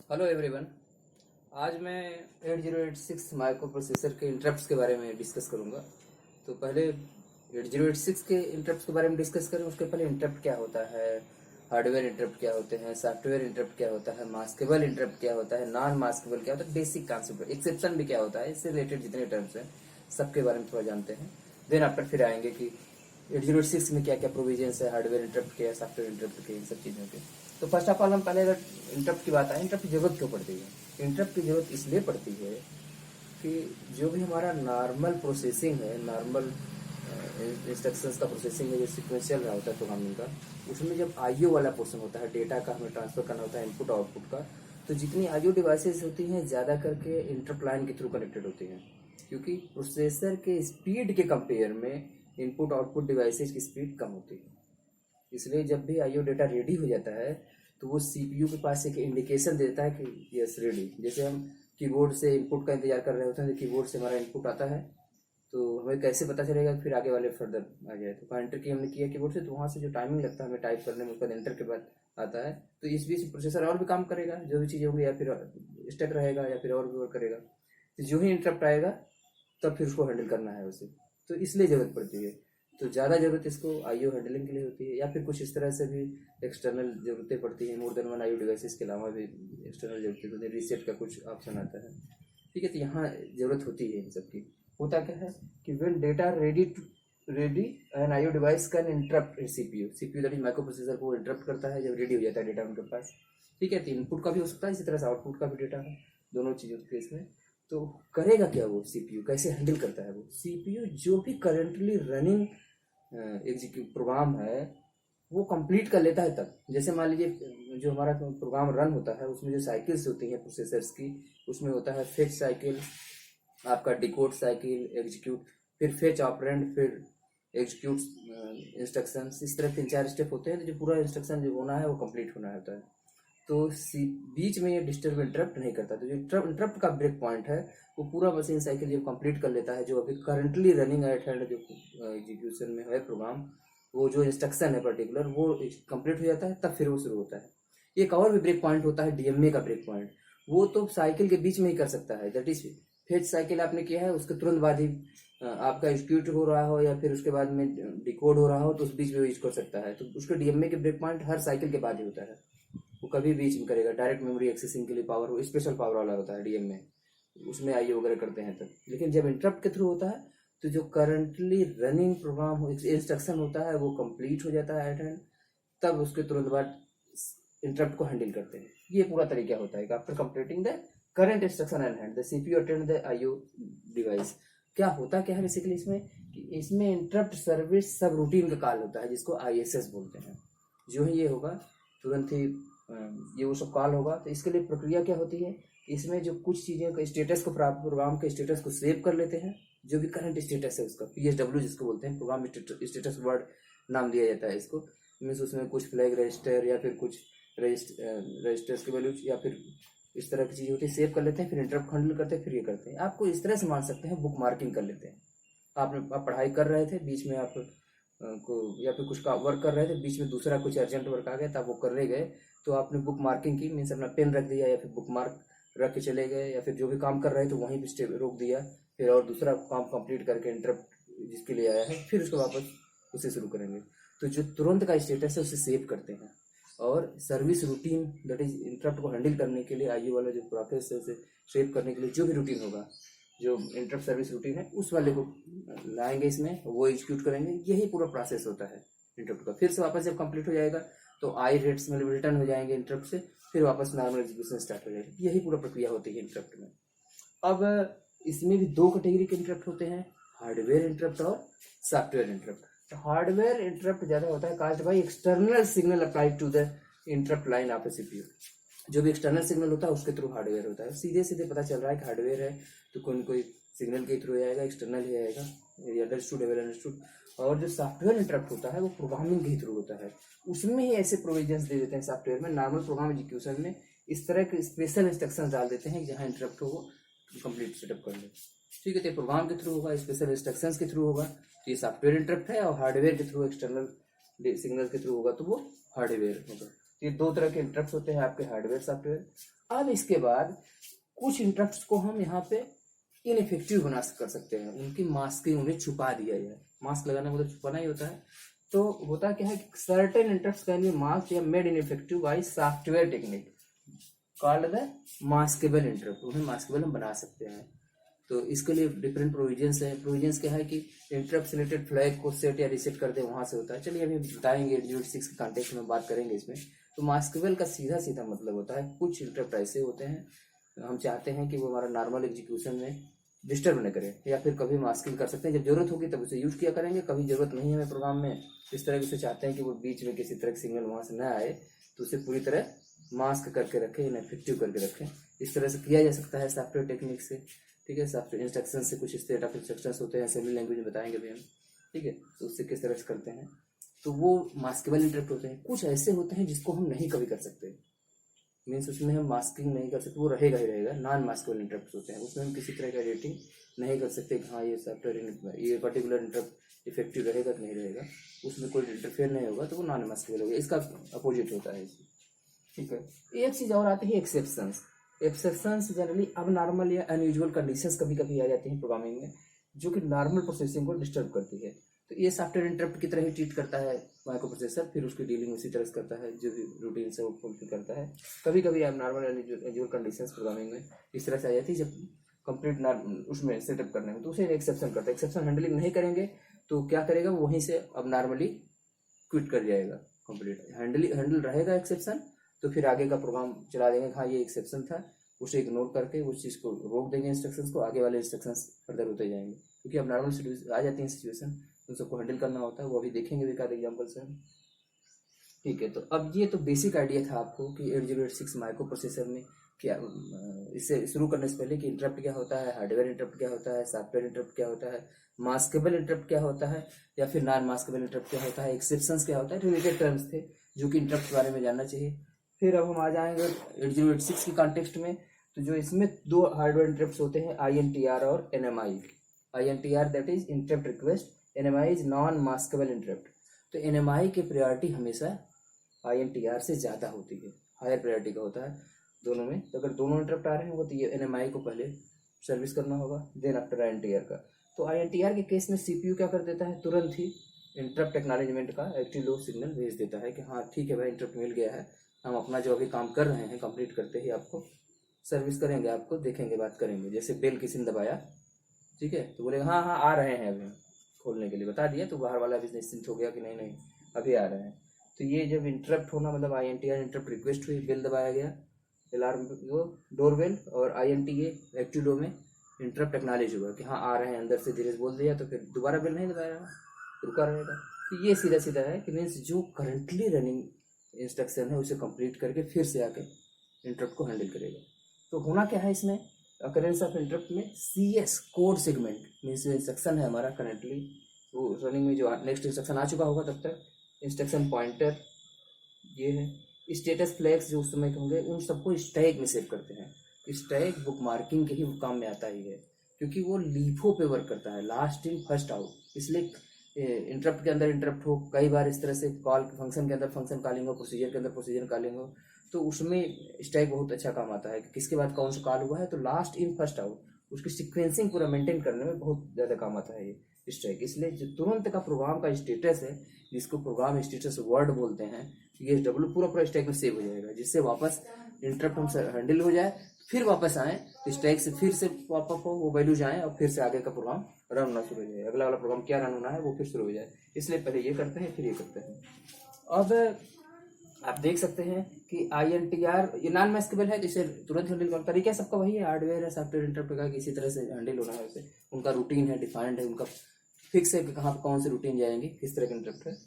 Hello everyone. आज मैं 8086 micro processor के इंटरप्ट्स के बारे में डिस्कस करूंगा। तो पहले 8086 के इंटरप्ट्स के बारे में डिस्कस करें। उसके पहले इंटरप्ट क्या होता है, हार्डवेयर इंटरप्ट क्या होते हैं, सॉफ्टवेयर इंटरप्ट क्या होता है, मास्केबल इंटरप्ट क्या होता है, नॉन मास्केबल क्या होता है, बेसिक कॉन्सेप्ट, एक्सेप्शन भी क्या होता है, इससे रिलेटेड जितने टर्म्स हैं सबके बारे में थोड़ा जानते हैं। देन आफ्टर फिर आएंगे कि 8086 में क्या क्या प्रोविजंस है हार्डवेयर इंटरप्ट के या सॉफ्टवेयर इंटरप्ट के, इन सब चीज़ों के। तो फर्स्ट ऑफ ऑल हम पहले अगर इंटरप्ट की बात आए, इंटरप्ट की जरूरत क्यों पड़ती है। इंटरप्ट की जरूरत इसलिए पड़ती है कि जो भी हमारा नॉर्मल प्रोसेसिंग है, नॉर्मल इंस्ट्रक्शंस का प्रोसेसिंग है जो सिक्वेंशियल रहा होता है प्रोग्रामिंग का, उसमें जब आईओ वाला पोर्शन होता है, डेटा का हमें ट्रांसफर करना होता है, इनपुट आउटपुट का, तो जितनी आईओ डिवाइसेस होती हैं ज़्यादा करके इंटरप्ट लाइन के थ्रू कनेक्टेड होती हैं। क्योंकि प्रोसेसर के स्पीड के कंपेयर में इनपुट आउटपुट डिवाइसेस की स्पीड कम होती है। इसलिए जब भी आईओ डेटा रेडी हो जाता है तो वो सीपीयू के पास एक इंडिकेशन देता है कि यस रेडी। जैसे हम कीबोर्ड से इनपुट का इंतजार कर रहे होते हैं, तो कीबोर्ड से हमारा इनपुट आता है, तो हमें कैसे पता चलेगा फिर आगे वाले फर्दर आ जाए। तो कहाँ एंटर की हमने किया कीबोर्ड से, तो वहाँ से जो टाइमिंग लगता है हमें टाइप करने में, उसके बाद एंटर के बाद आता है। तो इस बीच प्रोसेसर और भी काम करेगा, जो भी चीज़ होगी, या फिर स्टक रहेगा या फिर और भी और करेगा। तो जो ही इंटरप्ट आएगा तब फिर उसको हैंडल करना है उसे। तो इसलिए ज़रूरत पड़ती है। तो ज़्यादा ज़रूरत इसको आईओ हैंडलिंग के लिए होती है, या फिर कुछ इस तरह से भी एक्सटर्नल ज़रूरतें पड़ती हैं। More than one IO devices के अलावा भी एक्सटर्नल ज़रूरतें होती है, रीसेट का कुछ ऑप्शन आता है। ठीक है, तो यहाँ ज़रूरत होती है इन सब की। होता क्या है कि when data ready an IO device can interrupt CPU that is microprocessor को इंटरप्ट करता है जब रेडी हो जाता है डेटा उनके पास। ठीक है, तो इनपुट का भी हो सकता है, इसी तरह से आउटपुट का भी डेटा है, दोनों चीज़ों के इसमें। तो करेगा क्या वो सीपीयू, कैसे हैंडल करता है वो सीपीयू, जो भी करेंटली रनिंग एग्जीक्यूट प्रोग्राम है वो कंप्लीट कर लेता है। तब जैसे मान लीजिए जो हमारा प्रोग्राम रन होता है उसमें जो साइकिल्स होती हैं प्रोसेसर्स की, उसमें होता है फेच साइकिल, आपका डिकोड साइकिल, एग्जीक्यूट, फिर फेच ऑपरेंड, फिर एग्जीक्यूट इंस्ट्रक्शंस। इस तरह 3-4 स्टेप होते हैं। तो जो पूरा इंस्ट्रक्शन जो होना है वो कंप्लीट होना होता है। तो बीच में ये डिस्टर्ब इंटरप्ट नहीं करता। तो जो इंटरप्ट का ब्रेक पॉइंट है वो पूरा मशीन साइकिल जब कंप्लीट कर लेता है, जो अभी करंटली रनिंग एट हैंड जो एग्जीक्यूशन में है प्रोग्राम, वो जो इंस्ट्रक्शन है पर्टिकुलर वो कंप्लीट हो जाता है, तब फिर वो शुरू होता है। एक और भी ब्रेक पॉइंट होता है डीएमए का ब्रेक पॉइंट। वो तो साइकिल के बीच में ही कर सकता है, दैट इज फेच साइकिल आपने किया है उसके तुरंत बाद ही आपका एग्जीक्यूट हो रहा हो या फिर उसके बाद में डिकोड हो रहा हो, तो उस बीच में यूज कर सकता है। तो उसके डीएमए के ब्रेक पॉइंट हर साइकिल के बाद ही होता है, वो कभी बीच में करेगा। डायरेक्ट मेमोरी एक्सेसिंग के लिए पावर स्पेशल पावर वाला होता है डीएम में, उसमें आईओ वगैरह करते हैं तब। लेकिन जब इंटरप्ट के थ्रू होता है तो जो करंटली रनिंग प्रोग्राम इंस्ट्रक्शन होता है वो कंप्लीट हो जाता है एट हैंड, तब उसके तुरंत बाद इंटरप्ट को हैंडल करते हैं। ये पूरा तरीका होता है। After completing the current instruction eight hand the CPU attend the IO device. क्या होता क्या है बेसिकली इसमें कि इसमें इंटरप्ट सर्विस सब रूटीन का कॉल होता है, जिसको आईएसएस बोलते हैं। जो ही ये होगा तुरंत ही ये वो सब कॉल होगा। तो इसके लिए प्रक्रिया क्या होती है, इसमें जो कुछ चीज़ें का स्टेटस को, प्रोग्राम के स्टेटस को सेव कर लेते हैं, जो भी करंट स्टेटस है उसका, पीएसडब्ल्यू जिसको बोलते हैं, प्रोग्राम स्टेटस वर्ड नाम दिया जाता है इसको। मीन्स उसमें कुछ फ्लैग रजिस्टर या फिर कुछ रजिस्टर्स के वैल्यू या फिर इस तरह की चीज़ होती है, सेव कर लेते हैं, फिर इंटरप्ट हैंडल करते हैं, फिर ये करते हैं। आपको इस तरह से मान सकते हैं बुक मार्किंग कर लेते हैं। आप पढ़ाई कर रहे थे, बीच में आप को या फिर कुछ का वर्क कर रहे थे, बीच में दूसरा कुछ अर्जेंट वर्क आ गया, तब वो करने गए, तो आपने बुक मार्किंग की, मीन्स अपना पेन रख दिया या फिर बुक मार्क रख के चले गए, या फिर जो भी काम कर रहे थे वहीं पे रोक दिया, फिर और दूसरा काम कंप्लीट करके इंटरप्ट जिसके लिए आया है फिर उसको वापस उसे शुरू करेंगे। तो जो तुरंत का स्टेटस है उसे सेव करते हैं। और service routine that is interrupt को हैंडल करने के लिए आईओ वाला जो प्रोसेस है उसे सेव करने के लिए जो भी रूटीन होगा, जो इंटरप्ट सर्विस रूटीन है उस वाले को लाएंगे इसमें, वो एग्जीक्यूट करेंगे। यही पूरा प्रोसेस होता है इंटरप्ट का। फिर से वापस जब कंप्लीट हो जाएगा तो आई रेट्स मतलब रिटर्न हो जाएंगे इंटरप्ट से, फिर वापस नॉर्मल एग्जीक्यूशन स्टार्ट हो जाएगी। यही पूरा प्रक्रिया होती है इंटरप्ट में। अब इसमें भी दो कैटेगरी के इंटरप्ट होते हैं, हार्डवेयर इंटरप्ट और सॉफ्टवेयर इंटरप्ट। तो हार्डवेयर इंटरप्ट ज़्यादा होता है caused by external signal applied to the interrupt line of a CPU. जो भी एक्सटर्नल सिग्नल होता है उसके थ्रू हार्डवेयर होता है। सीधे सीधे पता चल रहा है कि हार्डवेयर है तो कोई सिग्नल के थ्रू आएगा, एक्सटर्नल ही आएगा। Understood well understood. और जो सॉफ्टवेयर इंटरप्ट होता है वो प्रोग्रामिंग के थ्रू होता है। उसमें ही ऐसे प्रोविजंस दे देते हैं सॉफ्टवेयर में, नॉर्मल प्रोग्राम एग्जीक्यूशन में इस तरह के स्पेशल इंस्ट्रक्शन डाल देते हैं जहाँ इंटरप्ट हो वो कंप्लीट सेटअप कर ले। ठीक है, तो प्रोग्राम के थ्रू होगा, स्पेशल इंस्ट्रक्शंस के थ्रू होगा, तो ये सॉफ्टवेयर इंटरप्ट है। और हार्डवेयर के थ्रू एक्सटर्नल सिग्नल के थ्रू होगा तो वो हार्डवेयर होगा। तो ये दो तरह के इंटरप्ट होते हैं आपके हार्डवेयर सॉफ्टवेयर। अब इसके बाद कुछ इंटरप्ट को हम यहाँ पे इनइफेक्टिव कर सकते हैं, उनकी मास्किंग, उन्हें छुपा दिया जाए। मास्क लगाना मतलब छुपाना ही होता है। तो होता क्या है कि certain interrupt can be masked या made ineffective by software technique called the maskable interrupt. उन्हें मास्केबल हम बना सकते हैं। तो इसके लिए डिफरेंट प्रोविजंस हैं। प्रोविजंस क्या है कि इंटरप्ट सिलेक्टेड फ्लैग को सेट या रिसेट कर दे, वहां से होता है। चलिए अभी बताएंगे 806 के कॉन्टेक्स्ट में बात करेंगे इसमें। तो मास्केबल का सीधा सीधा मतलब होता है कुछ इंटरप्ट ऐसे होते हैं हम चाहते हैं कि वो हमारा नॉर्मल एग्जीक्यूशन में डिस्टर्ब न करे, या फिर कभी मास्किंग कर सकते हैं। जब जरूरत होगी तब उसे यूज किया करेंगे, कभी जरूरत नहीं है हमें प्रोग्राम में, इस तरह से चाहते हैं कि वो बीच में किसी तरह का सिग्नल वहां से न आए, तो उसे पूरी तरह मास्क करके रखें, इनइफेक्टिव करके रखें। इस तरह से किया जा सकता है सॉफ्टवेयर टेक्निक से। ठीक है, सॉफ्टवेयर इंस्ट्रक्शन से कुछ सेट ऑफ इंस्ट्रक्शन होते हैं, असेंबली लैंग्वेज में बताएंगे भी हम। ठीक है, तो उससे किस तरह से करते हैं, तो वो मास्केबल इंटरप्ट होते हैं। कुछ ऐसे होते हैं जिसको हम नहीं कभी कर सकते, मीन्स उसमें हम मास्किंग नहीं कर सकते, वो रहेगा ही रहेगा। नॉन मास्केबल इंटरप्ट होते हैं, उसमें हम किसी तरह का रेटिंग नहीं कर सकते कि हाँ ये सॉफ्टवेयर ये पर्टिकुलर इंटरप्ट इफेक्टिव रहेगा कि नहीं रहेगा, उसमें कोई इंटरफेयर नहीं होगा, तो वो नॉन मास्केबल होगा। इसका अपोजिट होता है इसमें। ठीक है, एक चीज और आती है एक्सेप्शंस। एक्सेप्शंस जनरली अब नॉर्मल या अनयूजुअल कंडीशंस कभी कभी आ जाती हैं प्रोग्रामिंग में, जो कि नॉर्मल प्रोसेसिंग को डिस्टर्ब करती है। तो ये सॉफ्टवेयर इंटरप्ट की तरह ही ट्रीट करता है माइक्रो प्रोसेसर, फिर उसकी डीलिंग उसी तरह से करता है, जो भी रूटीन से वो फुलफिल करता है। कभी कभी अब नॉर्मल अनयूजुअल कंडीशंस प्रोग्रामिंग में इस तरह से आ जाती है जब कंप्लीट उसमें सेटअप करने में, तो उसे एक्सेप्शन करता है। एक्सेप्शन हैंडलिंग नहीं करेंगे तो क्या करेगा, वो वहीं से अब नॉर्मली क्विट कर जाएगा। कंप्लीट हैंडल रहेगा एक्सेप्शन, तो फिर आगे का प्रोग्राम चला देंगे, हाँ ये एक्सेप्शन था, उसे इग्नोर करके उस चीज़ को रोक देंगे इंस्ट्रक्शंस को, आगे वाले इंस्ट्रक्शंस फर्दर होते जाएंगे। क्योंकि अब नॉर्मल आ जाती है सिचुएशन, उन सबको हैंडल करना होता है, वो अभी देखेंगे भी एक एग्जाम्पल से। ठीक है, तो अब ये तो बेसिक आइडिया था आपको कि 8086 माइक्रो प्रोसेसर में क्या, इससे शुरू करने से पहले कि इंटरप्ट क्या होता है, हार्डवेयर इंटरप्ट क्या होता है, सॉफ्टवेयर इंटरप्ट क्या होता है, मास्केबल इंटरप्ट क्या होता है, या फिर नॉन मास्केबल इंटरप्ट क्या होता है, एक्सेप्शंस क्या होता है, रिलेटेड टर्म्स थे जो कि इंटरप्ट के बारे में जानना चाहिए। फिर अब हम आ जाएंगे 8086 के कॉन्टेक्स्ट में। तो जो इसमें दो हार्डवेयर इंटरप्ट होते हैं, INTR और NMI। INTR that is interrupt request, NMI is non maskable interrupt. तो NMI की प्रायोरिटी हमेशा INTR से ज़्यादा होती है, हायर प्रायोरिटी का होता है दोनों में। तो अगर दोनों इंटरप्ट आ रहे हैं तो ये NMI को पहले सर्विस करना होगा, देन आफ्टर INTR का। तो INTR के केस में CPU क्या कर देता है, तुरंत ही इंटरप्ट एक्नॉलेजमेंट का एक्टिव लो सिग्नल भेज देता है कि हाँ ठीक है भाई, इंटरप्ट मिल गया है, हम अपना जो अभी काम कर रहे हैं कंप्लीट करते ही आपको सर्विस करेंगे, आपको देखेंगे, बात करेंगे। जैसे बेल किसी ने दबाया, ठीक है, तो बोलेगा हाँ हाँ आ रहे हैं, अभी खोलने के लिए बता दिया, तो बाहर वाला भी निश्चिंत हो गया कि नहीं नहीं अभी आ रहे हैं। तो ये जब इंटरप्ट होना मतलब INTR इंटरप्ट रिक्वेस्ट हुई, बेल दबाया गया, अलार्म वो डोर बेल, और INTA एक्टिव लो में इंटरप्ट एक्नॉलेज हुआ कि हाँ आ रहे हैं, अंदर से धीरे से बोल दिया, तो फिर दोबारा बेल नहीं दबाया, रुका रहेगा। तो ये सीधा सीधा है कि मीन्स जो करंटली रनिंग इंस्ट्रक्शन है उसे कंप्लीट करके फिर से आके इंटरप्ट को हैंडल करेगा। तो होना क्या है इसमें, अकरेंस ऑफ इंटरप्ट में CS कोड सेगमेंट मीन्स जो इंस्ट्रक्शन है हमारा करंटली वो रनिंग में, जो नेक्स्ट इंस्ट्रक्शन आ चुका होगा तब तक, इंस्ट्रक्शन पॉइंटर ये है, स्टेटस फ्लैग्स जो उस समय के होंगे उन सबको स्टैक में सेव करते हैं। स्टैक बुक मार्किंग के ही काम में आता ही है, क्योंकि वो लीफो पे वर्क करता है, लास्ट इन फर्स्ट आउट। इसलिए इंटरप्ट के अंदर इंटरप्ट हो, कई बार इस तरह से कॉल फंक्शन के अंदर फंक्शन कॉलिंग हो, प्रोसीजर के अंदर प्रोसीजर कॉलिंग हो, तो उसमें स्टैक बहुत अच्छा काम आता है कि किसके बाद कौन सा कॉल हुआ है, तो लास्ट इन फर्स्ट आउट उसकी सीक्वेंसिंग पूरा मेंटेन करने में बहुत ज़्यादा काम आता है ये स्टैक। इसलिए जो तुरंत का प्रोग्राम का स्टेटस है, जिसको प्रोग्राम स्टेटस वर्ड बोलते हैं, ये डब्ल्यू पूरा स्टैक में सेव हो जाएगा, जिससे वापस इंटरप्ट हमसे हैंडल हो जाए, फिर वापस आए तो स्टैक से फिर से वापस हो वो वैल्यू जाए, और फिर से आगे का प्रोग्राम रन होना शुरू हो जाए, अगला वाला प्रोग्राम क्या रन होना है वो फिर शुरू हो जाए। इसलिए पहले ये करते हैं फिर ये करते हैं। अब आप देख सकते हैं कि INTR ये नॉन मैस्केबल है, जिसे तुरंत हैंडल करना तरीका सबका वही है, हार्डवेयर है, सॉफ्टवेयर इंटरप्ट का किसी तरह से हैंडल होना है उसे, उनका रूटीन है, डिफाइंड है, उनका फिक्स है कि कहाँ पर कौन से रूटीन जाएंगे, किस तरह के इंटरप्ट है।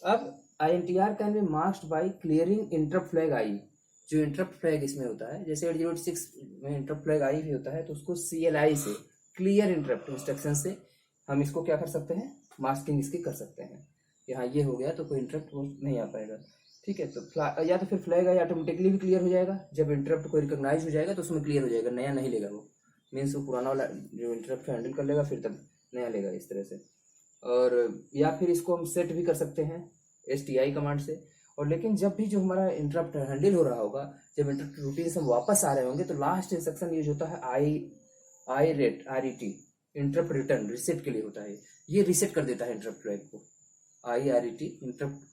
अब INTR can be masked by clearing interrupt flag I. जो इंटरप्ट फ्लैग इसमें होता है, जैसे 8086 में इंटरप्ट फ्लैग आई भी होता है, तो उसको CLI से, क्लियर इंटरप्ट इंस्ट्रक्शन से हम इसको क्या कर सकते हैं, मास्किंग इसकी कर सकते हैं। यहाँ ये हो गया तो कोई इंटरप्ट वो नहीं आ पाएगा। ठीक है, तो या तो फिर फ्लैग आई ऑटोमेटिकली भी क्लियर हो जाएगा, जब इंटरप्ट को रिकॉग्नाइज हो जाएगा तो उसमें क्लियर हो जाएगा, नया नहीं लेगा वो, मीन्स वो पुराना वाला जो इंटरप्ट हैंडल कर लेगा, फिर तब नया लेगा इस तरह से। और या फिर इसको हम सेट भी कर सकते हैं STI कमांड से, और लेकिन जब भी जो हमारा इंटरप्ट हैंडल हो रहा होगा, जब इंटरप्ट रूटीन से हम वापस आ रहे होंगे, तो लास्ट इंस्ट्रक्शन यूज होता है आई rate RET, interrupt return, reset के लिए होता है। ये रिसेट कर देता है इंटरप्ट फ्लैग को। IRET इंटरप्ट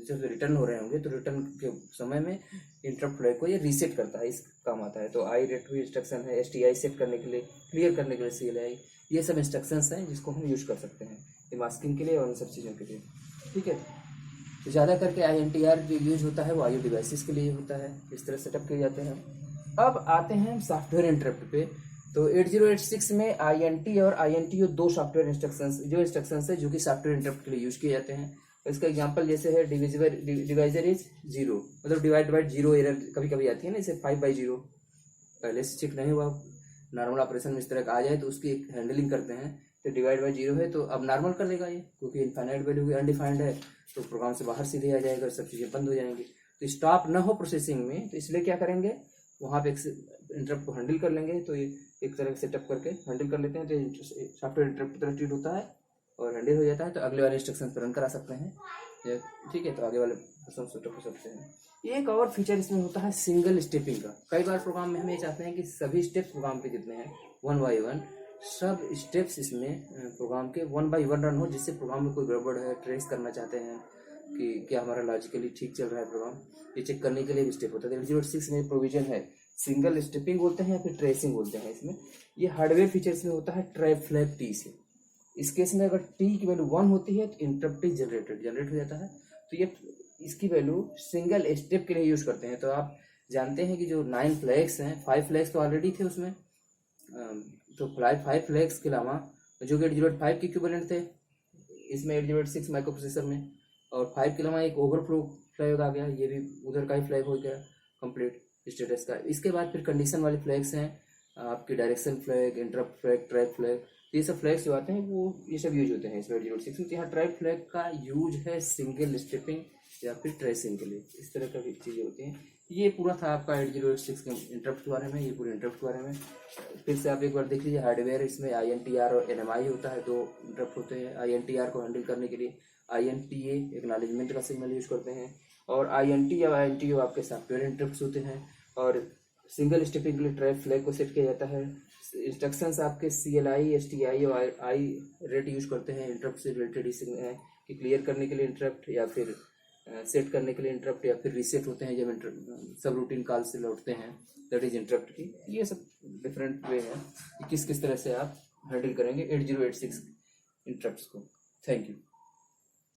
जब रिटर्न हो रहे होंगे तो रिटर्न के समय में इंटरप्ट फ्लैग को ये रीसेट करता है, इस काम आता है। तो IRET भी इंस्ट्रक्शन है, STI सेट करने के लिए, क्लियर करने के लिए CLI, ये सब इंस्ट्रक्शंस हैं जिसको हम यूज कर सकते हैं ये मास्किंग के लिए और इन सब चीज़ों के लिए। ठीक है, तो ज़्यादा करके INTR जो यूज होता है वो IO डिवाइसेस के लिए होता है, इस तरह सेटअप किए जाते हैं। अब आते हैं सॉफ्टवेयर इंटरप्ट पे। तो 8086 में INT और INTO दो सॉफ्टवेयर इंस्ट्रक्शंस है जो कि सॉफ्टवेयर इंटरप्ट के लिए यूज किए जाते हैं। इसका एग्जांपल जैसे है डिवाइजर इज 0, मतलब डिवाइड बाई 0 एरर कभी कभी आती है ना, जैसे 5/0 पहले से चेक नहीं हुआ, नॉर्मल ऑपरेशन में इस तरह का आ जाए तो उसकी एक हैंडलिंग करते हैं। तो डिवाइड बाई 0 है तो अब नॉर्मल कर देगा ये, क्योंकि इनफाइनाइट वैल्यू अनडिफाइंड है तो प्रोग्राम से बाहर सीधे आ जाएगा, सब चीज़ें बंद हो जाएंगी। तो स्टॉप ना हो प्रोसेसिंग में, तो इसलिए क्या करेंगे, वहाँ पे एक इंटरप्ट को हैंडल कर लेंगे। तो ये एक तरह से सेटअप करके हैंडल कर लेते हैं, तो सॉफ्टवेयर इंटरप्ट की तरह ट्रीट होता है और हैंडल हो जाता है। तो अगले वाले इंस्ट्रक्शन पर रन करा सकते हैं। ठीक है, तो आगे वाले सेटअप हो सकते हैं। एक और फीचर इसमें होता है सिंगल स्टेपिंग का। कई बार प्रोग्राम में हम ये चाहते हैं कि सभी स्टेप्स प्रोग्राम के जितने हैं 1 by 1 सब स्टेप्स इसमें प्रोग्राम के 1 by 1 रन हो, जिससे प्रोग्राम में कोई गड़बड़ है ट्रेस करना चाहते हैं कि क्या हमारा लॉजिकली ठीक चल रहा है प्रोग्राम, ये चेक करने के लिए भी स्टेप होता है। 8086 में प्रोविजन है, सिंगल स्टेपिंग बोलते हैं या फिर ट्रेसिंग बोलते हैं इसमें। ये हार्डवेयर फीचर्स में होता है ट्रैप फ्लैग T से। इस केस में अगर T की वैल्यू 1 होती है तो इंटरप्ट जनरेट हो जाता है। तो ये इसकी वैल्यू सिंगल स्टेप के लिए यूज करते हैं। तो आप जानते हैं कि जो 9 फ्लैग्स हैं, 5 फ्लैग्स तो ऑलरेडी थे उसमें, तो 5 फ्लैग्स के अलावा जो कि 8085 के इक्विवेलेंट थे इसमें 8086 माइक्रो प्रोसेसर में, और 5 के अलावा एक ओवरफ्लो फ्लैग आ गया, ये भी उधर का ही फ्लैग हो गया कंप्लीट स्टेटस का। इसके बाद फिर कंडीशन वाले फ्लैग्स हैं आपके, direction flag, interrupt flag, trap flag, ये सब फ्लैग्स जो आते हैं वो ये सब यूज होते हैं इसमें 8086 में। यहाँ ट्रैप फ्लैग का यूज है सिंगल स्टेपिंग या फिर ट्रेसिंग के लिए, इस तरह का भी चीज़ें होती हैं। ये पूरा था आपका 8086 के इंटरप्ट के बारे में, ये पूरे इंटरप्ट के बारे में। फिर से आप एक बार देख लीजिए हार्डवेयर, इसमें INTR और NMI होता है, दो इंटरप्ट होते हैं। INTR को हैंडल करने के लिए INTA एक्नॉलेजमेंट का सिग्नल यूज करते हैं, और INT या INTO आपके सॉफ्टवेयर इंटरप्ट होते हैं। और सिंगल स्टेपिंग के लिए ट्रैप फ्लैग को सेट किया जाता है। इंस्ट्रक्शंस आपके CLI, STI और IRET यूज करते हैं इंटरप्ट से रिलेटेड कि क्लियर करने के लिए इंटरप्ट, या फिर सेट करने के लिए इंटरप्ट, या फिर रीसेट होते हैं जब सब रूटीन कॉल से लौटते हैं, दैट इज इंटरप्ट की। ये सब डिफरेंट वे है कि किस किस तरह से आप हैंडल करेंगे 8086 इंटरप्ट्स को। Thank you.